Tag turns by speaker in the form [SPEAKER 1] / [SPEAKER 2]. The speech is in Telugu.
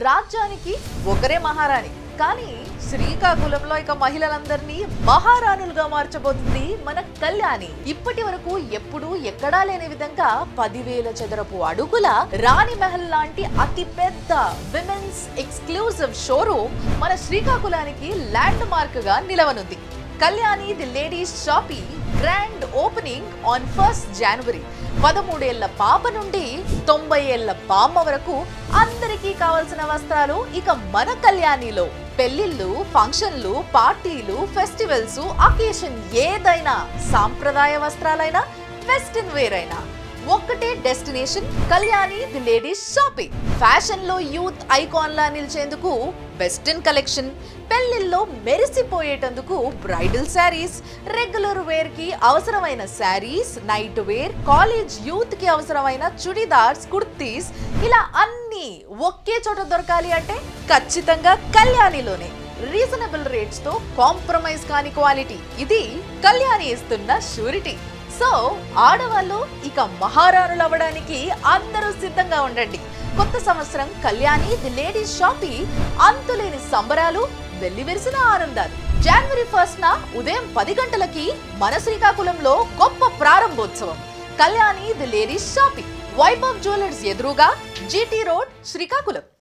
[SPEAKER 1] రాజ్యానికి ఒకరే మహారాణి. కానీ శ్రీకాకుళంలో ఇక మహిళలందరినీ మహారాణులుగా మార్చబోతుంది మన కళ్యాణి. ఇప్పటి వరకు ఎప్పుడు ఎక్కడా లేని విధంగా 10,000 చదరపు అడుగుల రాణి మహల్ లాంటి అతి పెద్ద విమెన్స్ ఎక్స్క్లూజివ్ షోరూమ్ మన శ్రీకాకుళానికి ల్యాండ్ మార్క్ గా నిలవనుంది. Kalyani the ladies shoppe grand opening on 1st January. 13 ఏళ్ల పాప నుండి 90 ఏళ్ల బామ్మ వరకు అందరికీ కావాల్సిన వస్త్రాలు ఇక మన కళ్యాణిలో. పెళ్లిళ్ళు, ఫంక్షన్లు, పార్టీలు, ఫెస్టివల్స్, అకేషన్ ఏదైనా, సాంప్రదాయ వస్త్రాలైనా, వెస్టర్న్ వేర్ అయినా ఒక్కటే destination Kalyani the ladies shopping. Fashion లో యూత్ ఐకాన్ లా నిలిచేందుకు వెస్టర్న్ కలెక్షన్, పెళ్లిల్లో మెరిసిపోయేటందుకు బ్రైడల్ శారీస్, రెగ్యులర్ వేర్ కి అవసరమైన sarees, night wear, college youth కి అవసరమైన చుడిదార్స్, కుర్తీస్, ఇలా అన్ని ఒకే చోట దొరకాలి అంటే ఖచ్చితంగా కళ్యాణిలోనే. రీజనబుల్ రేట్స్ తో కాంప్రమైజ్ కాని క్వాలిటీ, ఇది కళ్యాణి ఇస్తున్న షూరిటీ. సో ఆడవాళ్ళు ఇక మహారాణులు అవ్వడానికి అందరూ సిద్ధంగా ఉండండి. కొత్త సంవత్సరం కళ్యాణి ది లేడీస్ షాపీ అంతులేని సంబరాలు, వెల్లివిరిసిన ఆనందాలు. January 1st ఉదయం 10 గంటలకి మన శ్రీకాకుళంలో గొప్ప ప్రారంభోత్సవం. Kalyani the ladies shoppe, Vaibhav jewellers ఎదురుగా, GT రోడ్, శ్రీకాకుళం.